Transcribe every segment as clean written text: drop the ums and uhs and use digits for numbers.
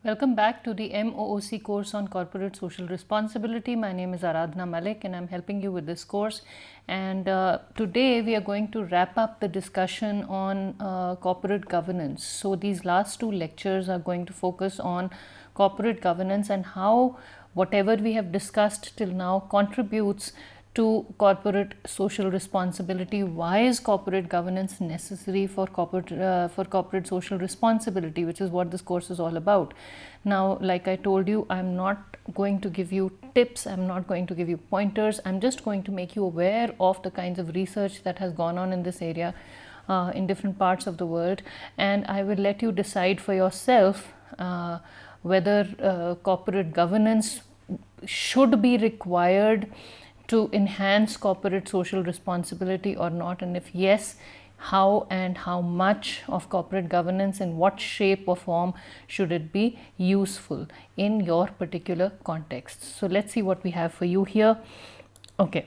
Welcome back to the MOOC course on Corporate Social Responsibility. My name is Aradhana Malik and I'm helping you with this course. And today we are going to wrap up the discussion on corporate governance. So these last two lectures are going to focus on corporate governance and how whatever we have discussed till now contributes to corporate social responsibility. Why is corporate governance necessary for corporate social responsibility, which is what this course is all about. Now, like I told you, I'm not going to give you tips, I'm not going to give you pointers, I'm just going to make you aware of the kinds of research that has gone on in this area in different parts of the world, and I will let you decide for yourself whether corporate governance should be required to enhance corporate social responsibility or not, and if yes, how and how much of corporate governance, in what shape or form should it be useful in your particular context. So let's see what we have for you here. Okay.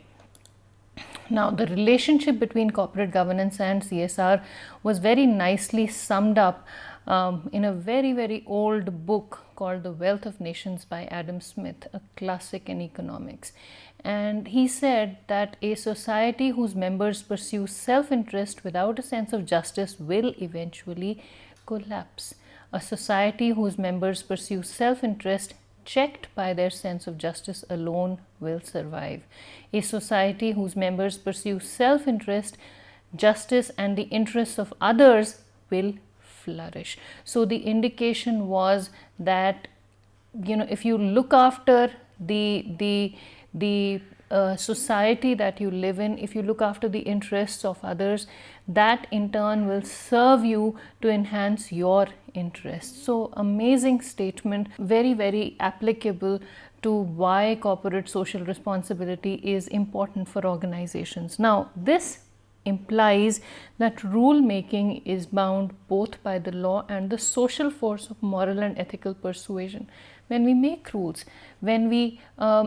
Now, the relationship between corporate governance and CSR was very nicely summed up in a very old book called The Wealth of Nations by Adam Smith, a classic in economics. And he said that a society whose members pursue self-interest without a sense of justice will eventually collapse. A society whose members pursue self-interest checked by their sense of justice alone will survive. A society whose members pursue self-interest, justice, and the interests of others will flourish. So the indication was that, you know, if you look after the society that you live in, if you look after the interests of others, that in turn will serve you to enhance your interests. So amazing statement, very applicable to why corporate social responsibility is important for organizations. Now, this implies that rule making is bound both by the law and the social force of moral and ethical persuasion. When we make rules, when we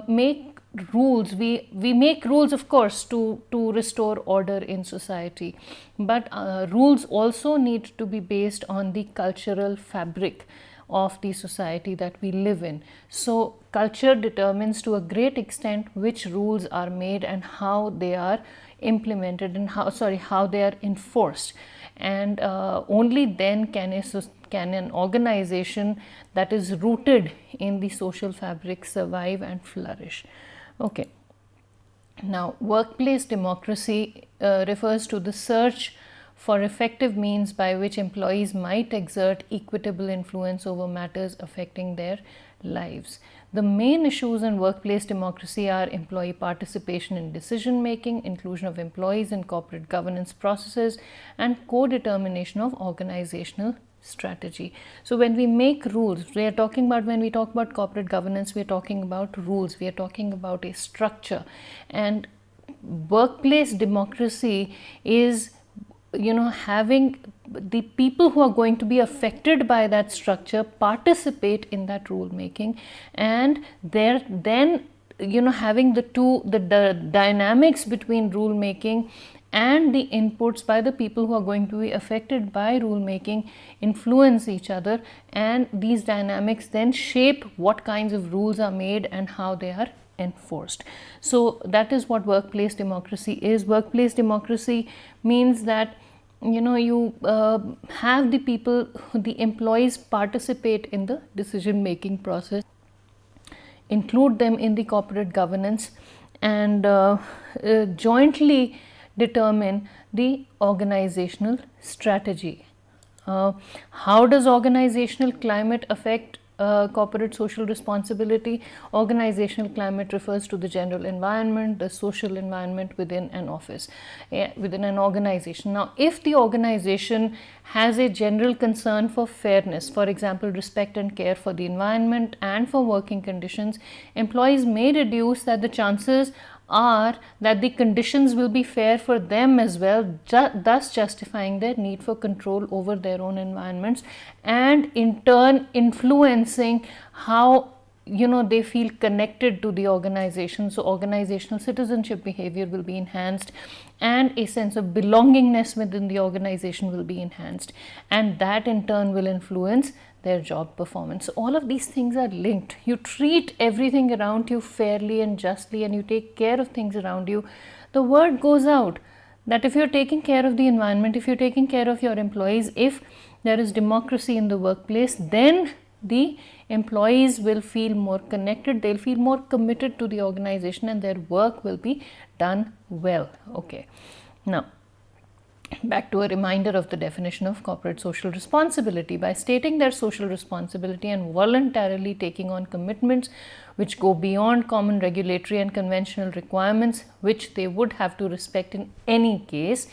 make rules, we make rules, of course, to restore order in society, but rules also need to be based on the cultural fabric of the society that we live in. So culture determines to a great extent which rules are made and how they are implemented and how they are enforced, and only then can an organization that is rooted in the social fabric survive and flourish. Okay. Now, workplace democracy refers to the search for effective means by which employees might exert equitable influence over matters affecting their lives. The main issues in workplace democracy are employee participation in decision making, inclusion of employees in corporate governance processes, and co-determination of organizational strategy. So when we make rules, when we talk about corporate governance, we are talking about rules, we are talking about a structure, and workplace democracy is, you know, having the people who are going to be affected by that structure participate in that rule making, and then, you know, having the dynamics between rule making and the inputs by the people who are going to be affected by rule making influence each other, and these dynamics then shape what kinds of rules are made and how they are enforced. So that is what workplace democracy is. Workplace democracy means that, you know, you have the people, the employees participate in the decision making process, include them in the corporate governance, and jointly determine the organizational strategy. How does organizational climate affect corporate social responsibility? Organizational climate refers to the general environment, the social environment within an office, within an organization. Now, if the organization has a general concern for fairness, for example, respect and care for the environment and for working conditions, employees may deduce that the chances are that the conditions will be fair for them as well, thus justifying their need for control over their own environments, and in turn influencing how, you know, they feel connected to the organization. So organizational citizenship behavior will be enhanced, and a sense of belongingness within the organization will be enhanced, and that in turn will influence their job performance. So all of these things are linked. You treat everything around you fairly and justly, and you take care of things around you. The word goes out that if you're taking care of the environment, if you're taking care of your employees, if there is democracy in the workplace, then the employees will feel more connected, they'll feel more committed to the organization, and their work will be done well. Okay, now back to a reminder of the definition of corporate social responsibility. By stating their social responsibility and voluntarily taking on commitments which go beyond common regulatory and conventional requirements, which they would have to respect in any case,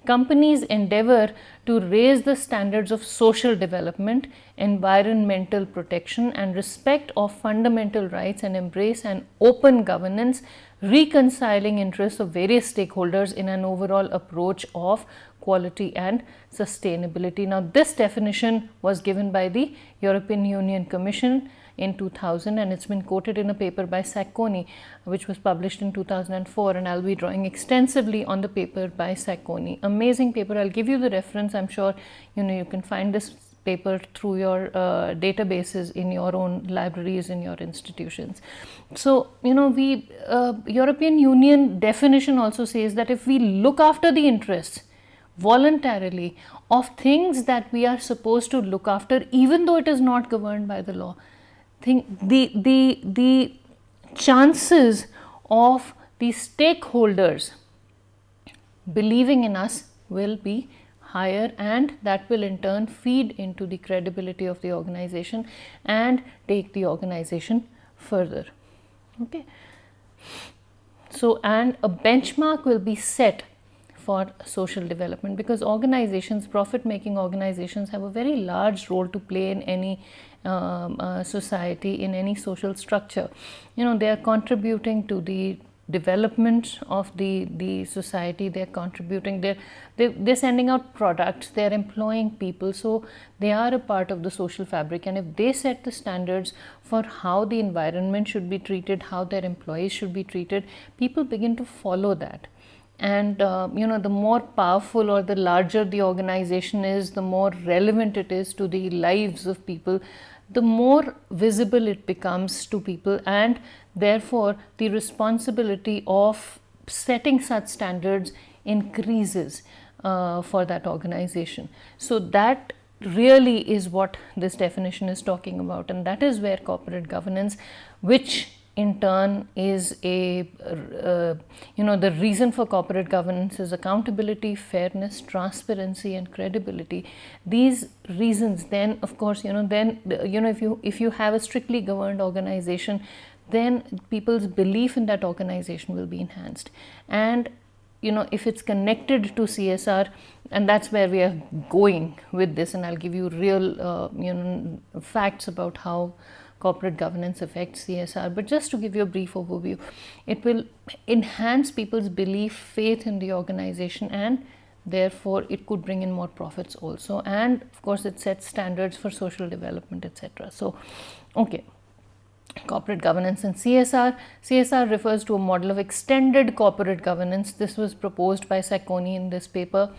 companies endeavor to raise the standards of social development, environmental protection, and respect of fundamental rights, and embrace an open governance, reconciling interests of various stakeholders in an overall approach of quality and sustainability. Now, this definition was given by the European Union Commission in 2000, and it's been quoted in a paper by Sacconi, which was published in 2004, and I'll be drawing extensively on the paper by Sacconi. Amazing paper. I'll give you the reference. I'm sure you can find this paper through your databases in your own libraries, in your institutions. So we European Union definition also says that if we look after the interests voluntarily of things that we are supposed to look after, even though it is not governed by the law, the chances of the stakeholders believing in us will be higher, and that will in turn feed into the credibility of the organization and take the organization further. Okay, so and a benchmark will be set for social development, because organizations, profit-making organizations, have a very large role to play in any society, in any social structure. They are contributing to the development of the society. They're contributing, they're sending out products, they're employing people, so they are a part of the social fabric. And if they set the standards for how the environment should be treated, how their employees should be treated, people begin to follow that. And the more powerful or the larger the organization is, the more relevant it is to the lives of people, the more visible it becomes to people, and therefore the responsibility of setting such standards increases for that organization. So that really is what this definition is talking about, and that is where corporate governance, which in turn is the reason for corporate governance is accountability, fairness, transparency, and credibility. These reasons, then of course, if you have a strictly governed organization, then people's belief in that organization will be enhanced. And if it's connected to CSR, and that's where we are going with this, and I'll give you real facts about how corporate governance affects CSR, but just to give you a brief overview, it will enhance people's belief, faith in the organization, and therefore it could bring in more profits also. And of course, it sets standards for social development, etc. So, okay. Corporate governance and CSR. CSR refers to a model of extended corporate governance. This was proposed by Sacconi in this paper,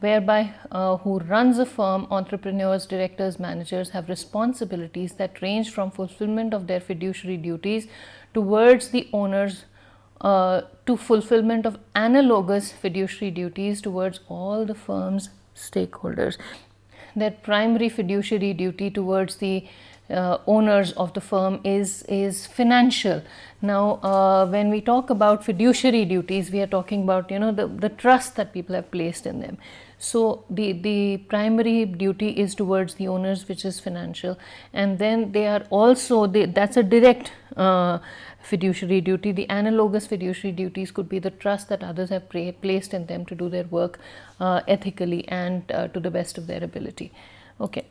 whereby who runs a firm, entrepreneurs, directors, managers have responsibilities that range from fulfillment of their fiduciary duties towards the owners to fulfillment of analogous fiduciary duties towards all the firm's stakeholders. Their primary fiduciary duty towards the owners of the firm is financial. Now, when we talk about fiduciary duties, we are talking about the trust that people have placed in them. So the primary duty is towards the owners, which is financial, and then they are also that's a direct fiduciary duty. The analogous fiduciary duties could be the trust that others have placed in them to do their work ethically and to the best of their ability. Okay.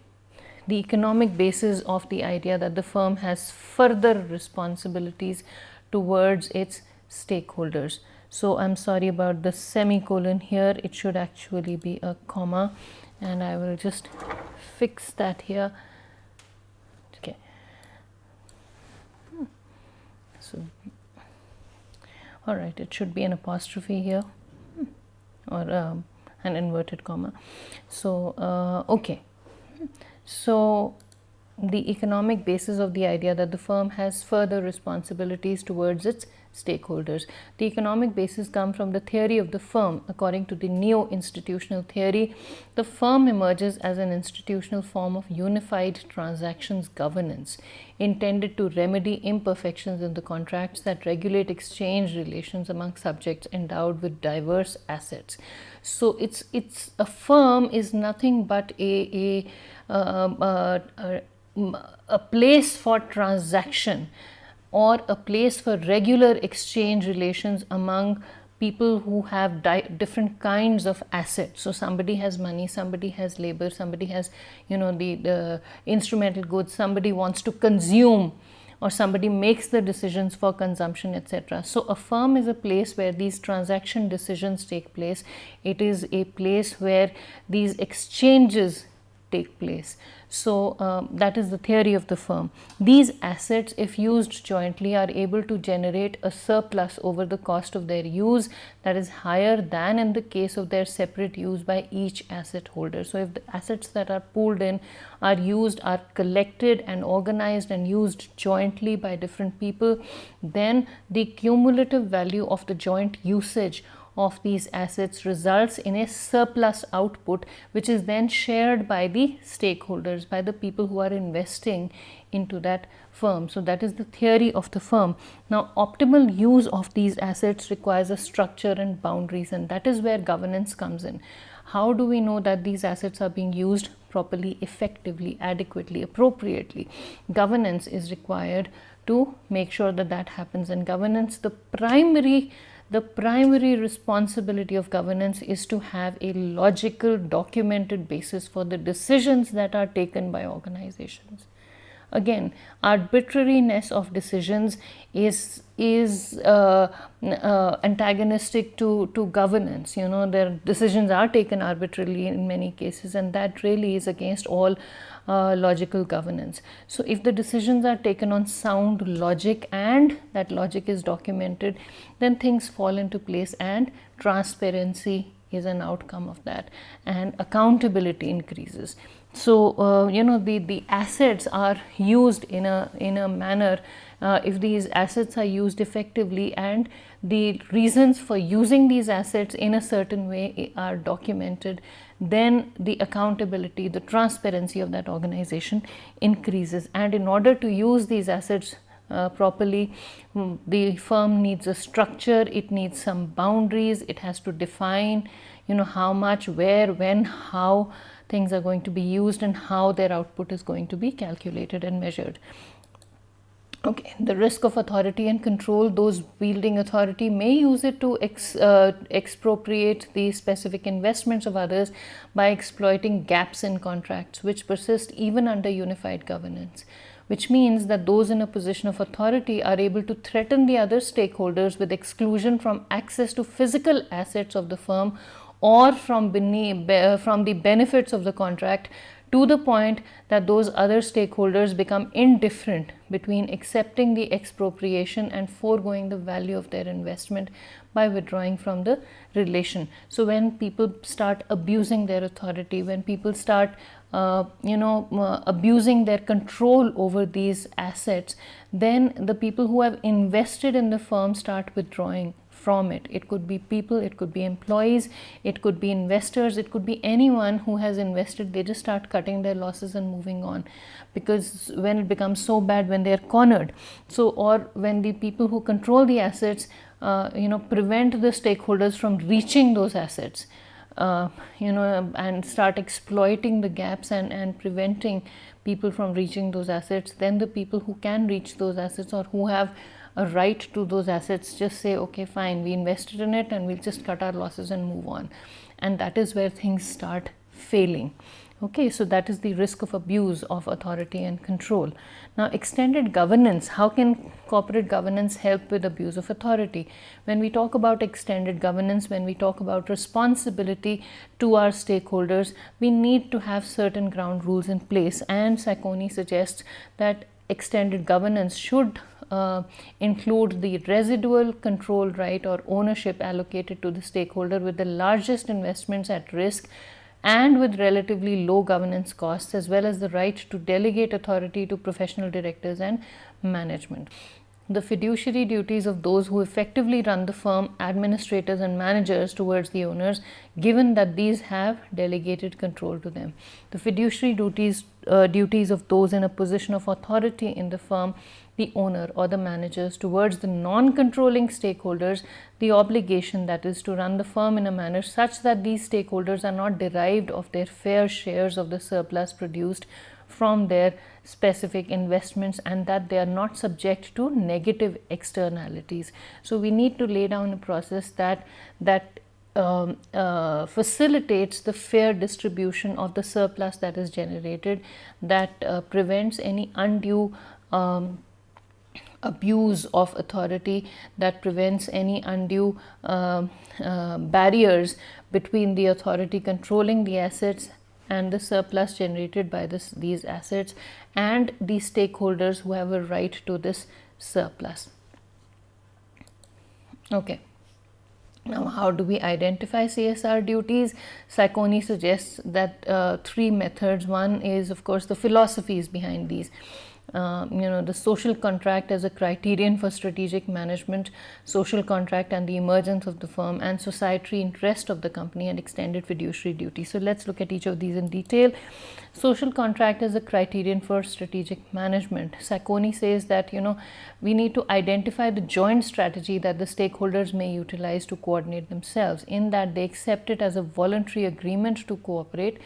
The economic basis of the idea that the firm has further responsibilities towards its stakeholders. So I'm sorry about the semicolon here, it should actually be a comma, and I will just fix that here. Okay. So, all right, it should be an apostrophe here, or an inverted comma. So, okay. So the economic basis of the idea that the firm has further responsibilities towards its stakeholders. The economic basis comes from the theory of the firm. According to the neo-institutional theory, the firm emerges as an institutional form of unified transactions governance, intended to remedy imperfections in the contracts that regulate exchange relations among subjects endowed with diverse assets. So it's a firm is nothing but a place for transaction, or a place for regular exchange relations among people who have different kinds of assets. So somebody has money, somebody has labor, somebody has, the instrumental goods, somebody wants to consume, or somebody makes the decisions for consumption, etc. So a firm is a place where these transaction decisions take place. It is a place where these exchanges take place. So that is the theory of the firm. These assets, if used jointly, are able to generate a surplus over the cost of their use that is higher than in the case of their separate use by each asset holder. So if the assets that are pooled in are used, are collected and organized and used jointly by different people, then the cumulative value of the joint usage of these assets results in a surplus output, which is then shared by the stakeholders, by the people who are investing into that firm. So that is the theory of the firm. Now, optimal use of these assets requires a structure and boundaries, and that is where governance comes in. How do we know that these assets are being used properly, effectively, adequately, appropriately? Governance is required to make sure that that happens. And governance, the primary responsibility of governance is to have a logical, documented basis for the decisions that are taken by organizations. Again, arbitrariness of decisions is antagonistic to governance. Their decisions are taken arbitrarily in many cases, and that really is against all logical governance. So if the decisions are taken on sound logic and that logic is documented, then things fall into place, and transparency is an outcome of that, and accountability increases. So the assets are used in a manner, if these assets are used effectively and the reasons for using these assets in a certain way are documented, then the accountability, the transparency of that organization increases. And in order to use these assets properly, the firm needs a structure, it needs some boundaries, it has to define how much, where, when, how things are going to be used, and how their output is going to be calculated and measured. Okay, the risk of authority and control. Those wielding authority may use it to expropriate the specific investments of others by exploiting gaps in contracts which persist even under unified governance, which means that those in a position of authority are able to threaten the other stakeholders with exclusion from access to physical assets of the firm or from the benefits of the contract, to the point that those other stakeholders become indifferent between accepting the expropriation and foregoing the value of their investment by withdrawing from the relation. So when people start abusing their authority, when people start abusing their control over these assets, then the people who have invested in the firm start withdrawing from it. It could be people, it could be employees, it could be investors, it could be anyone who has invested. They just start cutting their losses and moving on, because when it becomes so bad, when they are cornered, so, or when the people who control the assets prevent the stakeholders from reaching those assets, and start exploiting the gaps and preventing people from reaching those assets, then the people who can reach those assets or who have a right to those assets just say, okay, fine, we invested in it and we'll just cut our losses and move on. And that is where things start failing. Okay, so that is the risk of abuse of authority and control. Now, extended governance. How can corporate governance help with abuse of authority? When we talk about extended governance, when we talk about responsibility to our stakeholders, we need to have certain ground rules in place. And Sacconi suggests that extended governance should include the residual control right or ownership allocated to the stakeholder with the largest investments at risk, and with relatively low governance costs, as well as the right to delegate authority to professional directors and management. The fiduciary duties of those who effectively run the firm, administrators and managers towards the owners, given that these have delegated control to them. The fiduciary duties of those in a position of authority in the firm, the owner or the managers, towards the non-controlling stakeholders, the obligation that is to run the firm in a manner such that these stakeholders are not derived of their fair shares of the surplus produced from their specific investments, and that they are not subject to negative externalities. So we need to lay down a process that facilitates the fair distribution of the surplus that is generated, that prevents any undue abuse of authority, that prevents any undue barriers between the authority controlling the assets and the surplus generated by these assets and the stakeholders who have a right to this surplus. Okay. Now, how do we identify CSR duties? Sacconi suggests that 3 methods. One is, of course, the philosophies behind these. The social contract as a criterion for strategic management, social contract and the emergence of the firm, and societary interest of the company and extended fiduciary duty. So let's look at each of these in detail. Social contract as a criterion for strategic management. Sacconi says that we need to identify the joint strategy that the stakeholders may utilize to coordinate themselves, in that they accept it as a voluntary agreement to cooperate,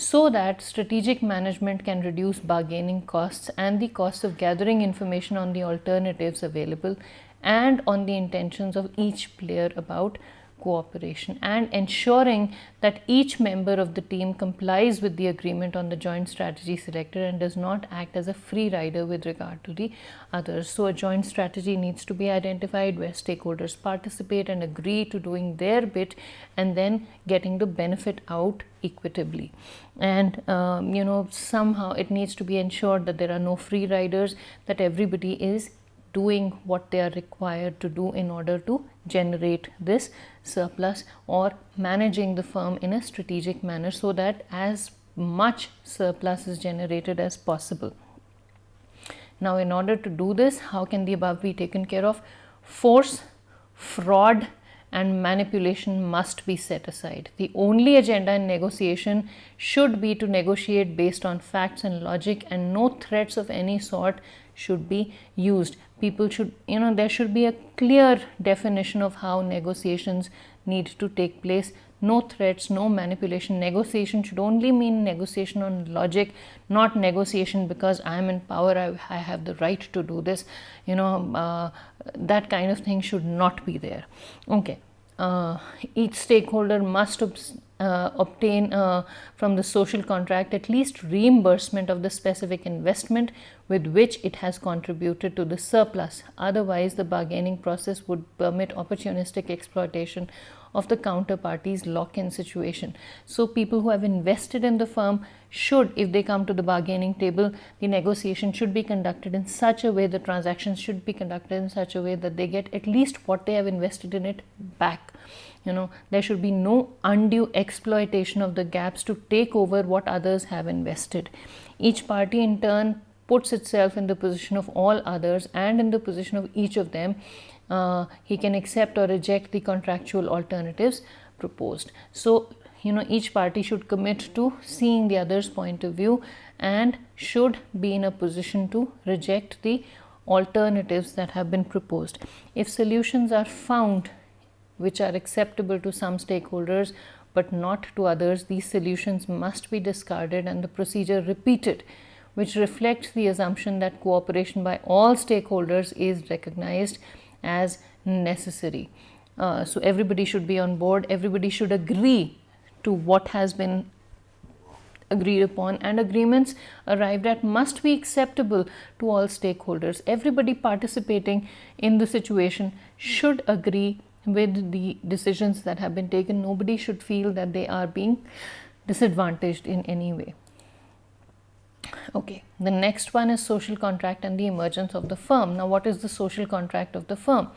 so that strategic management can reduce bargaining costs and the cost of gathering information on the alternatives available and on the intentions of each player about cooperation, and ensuring that each member of the team complies with the agreement on the joint strategy selected and does not act as a free rider with regard to the others. So a joint strategy needs to be identified where stakeholders participate and agree to doing their bit and then getting the benefit out equitably. And somehow it needs to be ensured that there are no free riders, that everybody is doing what they are required to do in order to generate this surplus, or managing the firm in a strategic manner so that as much surplus is generated as possible. Now, in order to do this, how can the above be taken care of? Force, fraud and manipulation must be set aside. The only agenda in negotiation should be to negotiate based on facts and logic, and no threats of any sort should be used. People should, there should be a clear definition of how negotiations need to take place. No threats, no manipulation. Negotiation should only mean negotiation on logic, not negotiation because I am in power, I have the right to do this. That kind of thing should not be there. Okay. Each stakeholder must obtain from the social contract at least reimbursement of the specific investment with which it has contributed to the surplus. Otherwise, the bargaining process would permit opportunistic exploitation of the counterparty's lock-in situation. So people who have invested in the firm should, if they come to the bargaining table, the negotiation should be conducted in such a way, the transactions should be conducted in such a way that they get at least what they have invested in it back. There should be no undue exploitation of the gaps to take over what others have invested. Each party in turn puts itself in the position of all others and in the position of each of them. He can accept or reject the contractual alternatives proposed. So, each party should commit to seeing the other's point of view and should be in a position to reject the alternatives that have been proposed. If solutions are found which are acceptable to some stakeholders but not to others, these solutions must be discarded and the procedure repeated, which reflects the assumption that cooperation by all stakeholders is recognized as necessary. So everybody should be on board, everybody should agree to what has been agreed upon, and agreements arrived at must be acceptable to all stakeholders. Everybody participating in the situation should agree with the decisions that have been taken. Nobody should feel that they are being disadvantaged in any way. Okay, the next one is social contract and the emergence of the firm. Now, what is the social contract of the firm?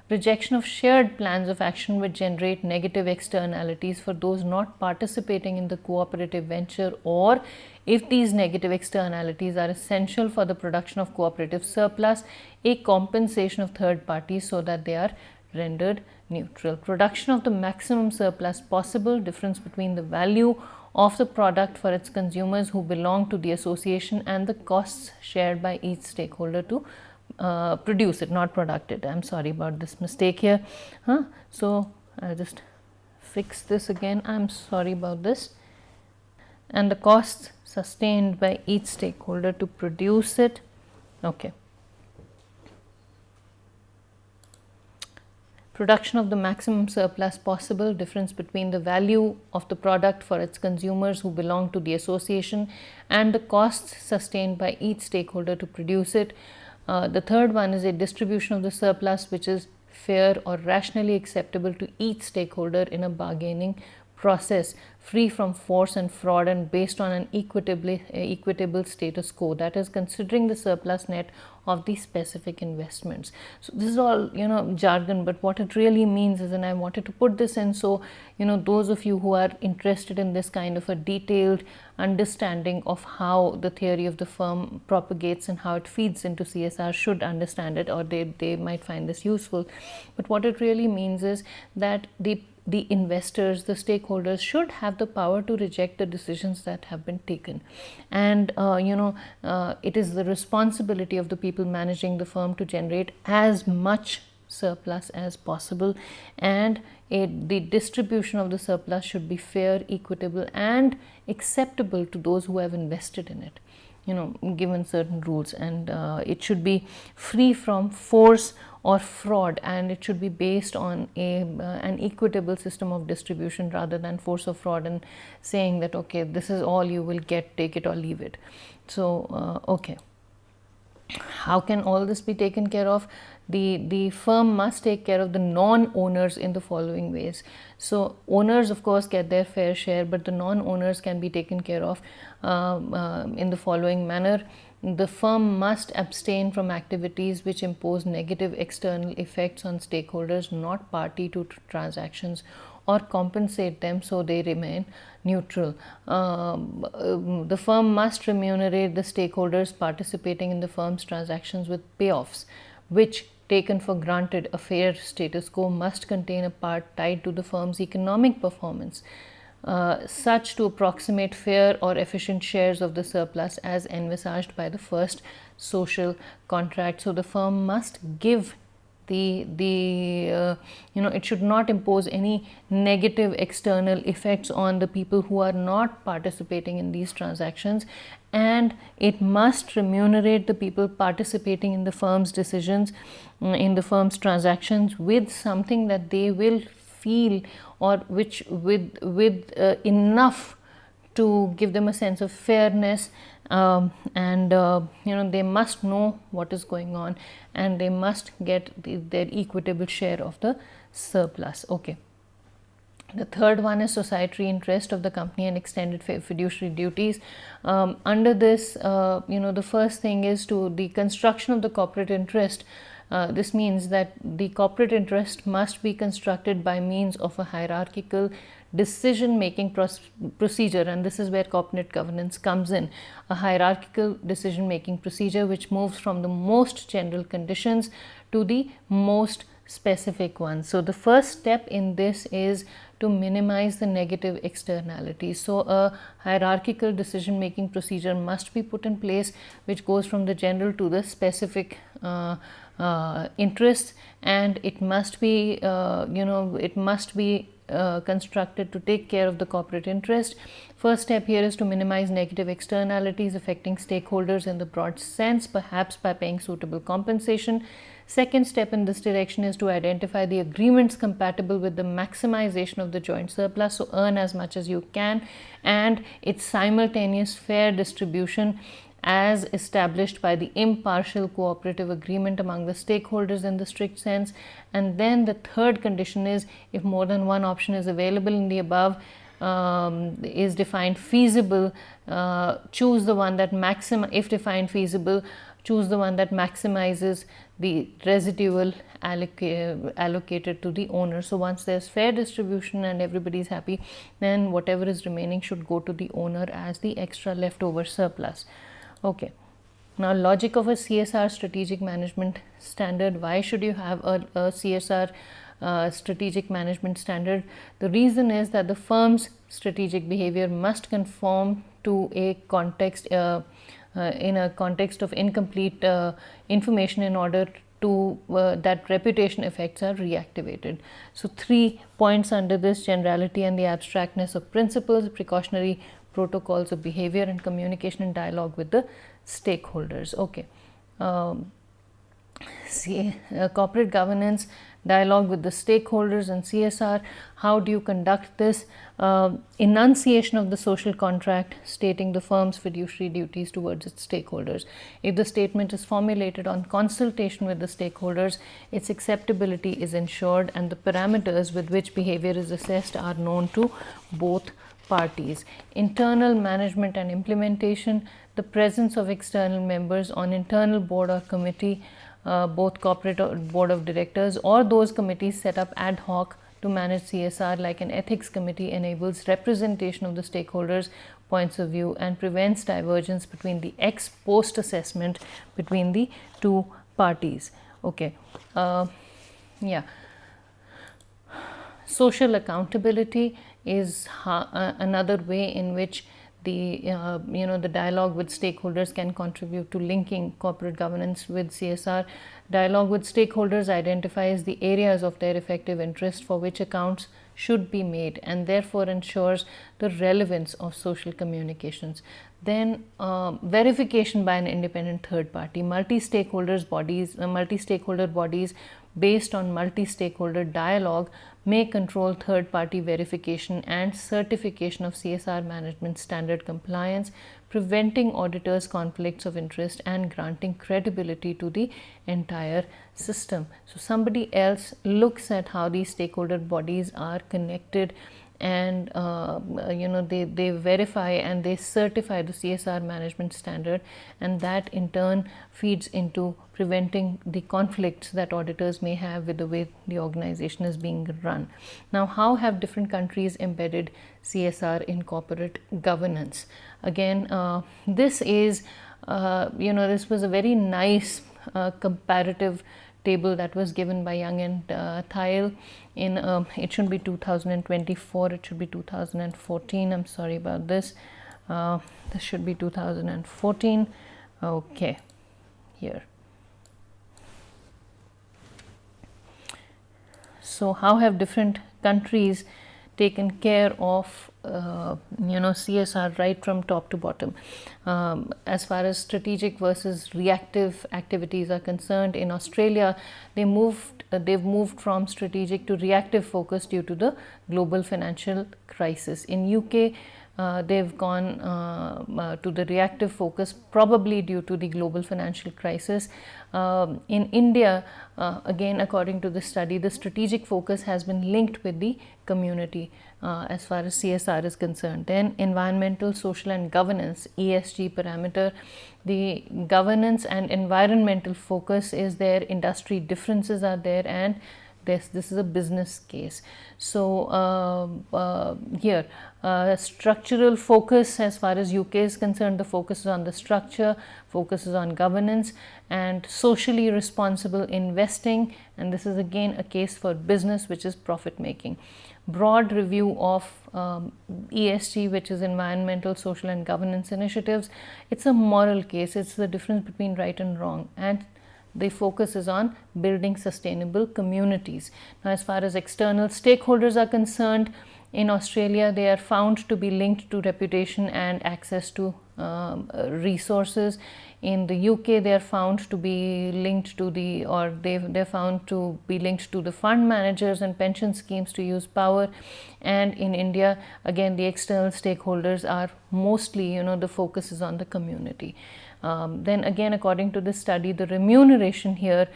rejection of shared plans of action which generate negative externalities for those not participating in the cooperative venture, or if these negative externalities are essential for the production of cooperative surplus, a compensation of third parties so that they are rendered neutral. Production of the maximum surplus possible, difference between the value of the product for its consumers who belong to the association and the costs shared by each stakeholder to produce it, not product it. I'm sorry about this mistake here. So I'll just fix this again. I'm sorry about this. And the costs sustained by each stakeholder to produce it. Okay. Production of the maximum surplus possible, difference between the value of the product for its consumers who belong to the association and the costs sustained by each stakeholder to produce it. The third one is a distribution of the surplus which is fair or rationally acceptable to each stakeholder in a bargaining process, free from force and fraud and based on an equitable status quo, that is considering the surplus net of the specific investments. So this is all jargon, but what it really means is, and I wanted to put this in so those of you who are interested in this kind of a detailed understanding of how the theory of the firm propagates and how it feeds into CSR should understand it, or they might find this useful. But what it really means is that the investors, the stakeholders should have the power to reject the decisions that have been taken. And it is the responsibility of the people managing the firm to generate as much surplus as possible, and the distribution of the surplus should be fair, equitable and acceptable to those who have invested in it, given certain rules, and it should be free from force or fraud, and it should be based on an equitable system of distribution rather than force or fraud and saying that okay, this is all you will get, take it or leave it. So okay, how can all this be taken care of? The firm must take care of the non-owners in the following ways. So owners of course get their fair share, but the non-owners can be taken care of in the following manner. The firm must abstain from activities which impose negative external effects on stakeholders not party to transactions, or compensate them so they remain neutral. The firm must remunerate the stakeholders participating in the firm's transactions with payoffs, which, taken for granted, a fair status quo must contain a part tied to the firm's economic performance, such to approximate fair or efficient shares of the surplus as envisaged by the first social contract. So the firm must give it should not impose any negative external effects on the people who are not participating in these transactions, and it must remunerate the people participating in the firm's decisions, in the firm's transactions, with something that they will feel, or which with enough to give them a sense of fairness, and they must know what is going on, and they must get their equitable share of the surplus. Okay. The third one is societary interest of the company and extended fiduciary duties. Under this, the first thing is to the construction of the corporate interest. This means that the corporate interest must be constructed by means of a hierarchical decision-making procedure, and this is where corporate governance comes in. A hierarchical decision-making procedure which moves from the most general conditions to the most specific ones. So the first step in this is to minimize the negative externalities. So a hierarchical decision-making procedure must be put in place which goes from the general to the specific interests, and it must be constructed to take care of the corporate interest. First step here is to minimize negative externalities affecting stakeholders in the broad sense, perhaps by paying suitable compensation. Second step in this direction is to identify the agreements compatible with the maximization of the joint surplus, so earn as much as you can, and its simultaneous fair distribution as established by the impartial cooperative agreement among the stakeholders in the strict sense. And then the third condition is, if more than one option is available in the above, is defined feasible, choose the one that if defined feasible, choose the one that maximizes the residual allocated to the owner. So once there's fair distribution and everybody's happy, then whatever is remaining should go to the owner as the extra leftover surplus. Okay. Now, logic of a CSR strategic management standard. Why should you have a CSR strategic management standard? The reason is that the firm's strategic behavior must conform to a context in a context of incomplete information in order to that reputation effects are reactivated. So 3 points under this: generality and the abstractness of principles, precautionary protocols of behavior, and communication and dialogue with the stakeholders. Okay. Corporate governance, dialogue with the stakeholders, and CSR. How do you conduct this? Enunciation of the social contract stating the firm's fiduciary duties towards its stakeholders. If the statement is formulated on consultation with the stakeholders, its acceptability is ensured and the parameters with which behavior is assessed are known to both parties. Internal management and implementation, the presence of external members on internal board or committee, both corporate or board of directors, or those committees set up ad hoc to manage CSR like an ethics committee, enables representation of the stakeholders' points of view and prevents divergence between the ex post assessment between the two parties. Okay. Yeah. Social accountability is another way in which the the dialogue with stakeholders can contribute to linking corporate governance with CSR. Dialogue with stakeholders identifies the areas of their effective interest for which accounts should be made and therefore ensures the relevance of social communications. Then verification by an independent third party. Multi-stakeholder bodies based on multi-stakeholder dialogue may control third-party verification and certification of CSR management standard compliance, preventing auditors' conflicts of interest and granting credibility to the entire system. So somebody else looks at how these stakeholder bodies are connected and they verify and they certify the CSR management standard, and that in turn feeds into preventing the conflicts that auditors may have with the way the organization is being run. Now, how have different countries embedded CSR in corporate governance? Again, this is this was a very nice comparative table that was given by Young and Thiel in it shouldn't be 2024, it should be 2014. I'm sorry about this. This should be 2014. Okay, here. So how have different countries taken care of CSR right from top to bottom? As far as strategic versus reactive activities are concerned, in Australia they've moved from strategic to reactive focus due to the global financial crisis. In UK they've gone to the reactive focus, probably due to the global financial crisis. In India, again according to the study, the strategic focus has been linked with the community as far as CSR is concerned. Then environmental, social and governance, ESG parameter, the governance and environmental focus is there, industry differences are there, and this is a business case. So here structural focus, as far as UK is concerned, the focus is on the structure, focus is on governance, and socially responsible investing, and this is again a case for business, which is profit making. Broad review of ESG, which is environmental, social and governance initiatives. It's a moral case, it's the difference between right and wrong, and the focus is on building sustainable communities. Now, as far as external stakeholders are concerned, in Australia they are found to be linked to reputation and access to resources. In the UK they are found to be linked to they're found to be linked to the fund managers and pension schemes to use power. And in India, again, the external stakeholders are mostly, the focus is on the community. Then again, according to this study, the remuneration here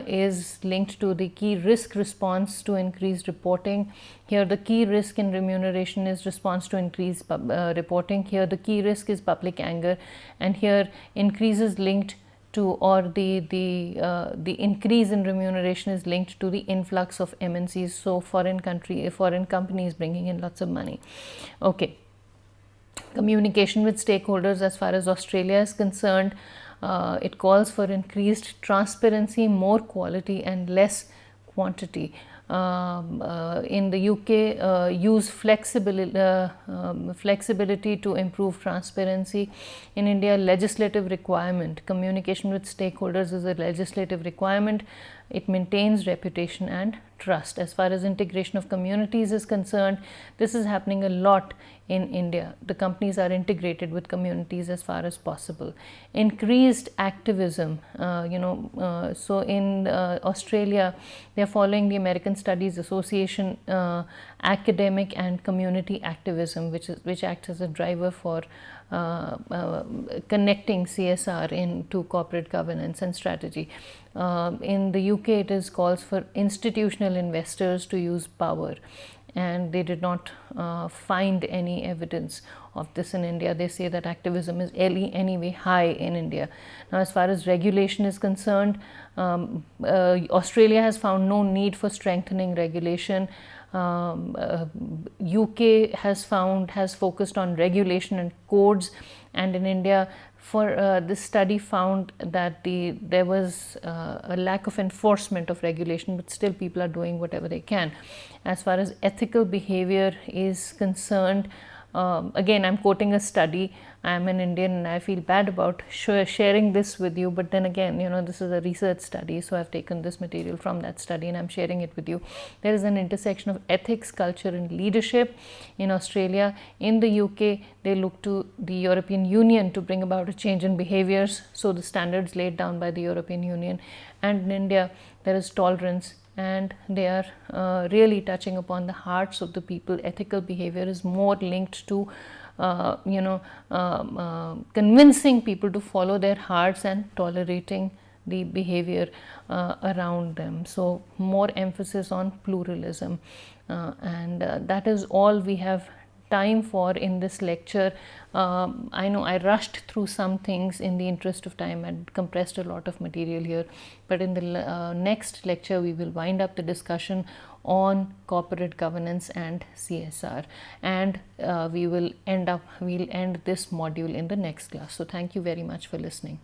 is linked to the key risk response to increased reporting. Here the key risk in remuneration is response to increased reporting. Here the key risk is public anger, and here increases linked to, or the increase in remuneration is linked to the influx of MNCs, so foreign companies bringing in lots of money. Okay. Communication with stakeholders, as far as Australia is concerned, it calls for increased transparency, more quality and less quantity. In the UK, use flexibility to improve transparency. In India, legislative requirement. Communication with stakeholders is a legislative requirement. It maintains reputation and trust. As far as integration of communities is concerned, this is happening a lot in India. The companies are integrated with communities as far as possible. Increased activism, so in Australia, they are following the American Studies Association academic and community activism, which acts as a driver for connecting CSR into corporate governance and strategy. In the UK, it is calls for institutional investors to use power, and they did not find any evidence of this in India. They say that activism is anyway high in India. Now, as far as regulation is concerned, Australia has found no need for strengthening regulation. UK has focused on regulation and codes, and in India, this study found that there was a lack of enforcement of regulation, but still people are doing whatever they can. As far as ethical behavior is concerned, again, I'm quoting a study. I'm an Indian and I feel bad about sharing this with you, but then again, this is a research study, so I've taken this material from that study and I'm sharing it with you. There is an intersection of ethics, culture and leadership in Australia. In the UK, they look to the European Union to bring about a change in behaviors, so the standards laid down by the European Union. And in India, there is tolerance, and they are really touching upon the hearts of the people. Ethical behavior is more linked to convincing people to follow their hearts and tolerating the behavior around them. So more emphasis on pluralism, and that is all we have time for in this lecture. I know I rushed through some things in the interest of time and compressed a lot of material here, but in the next lecture we will wind up the discussion on corporate governance and CSR, and we'll end this module in the next class. So thank you very much for listening.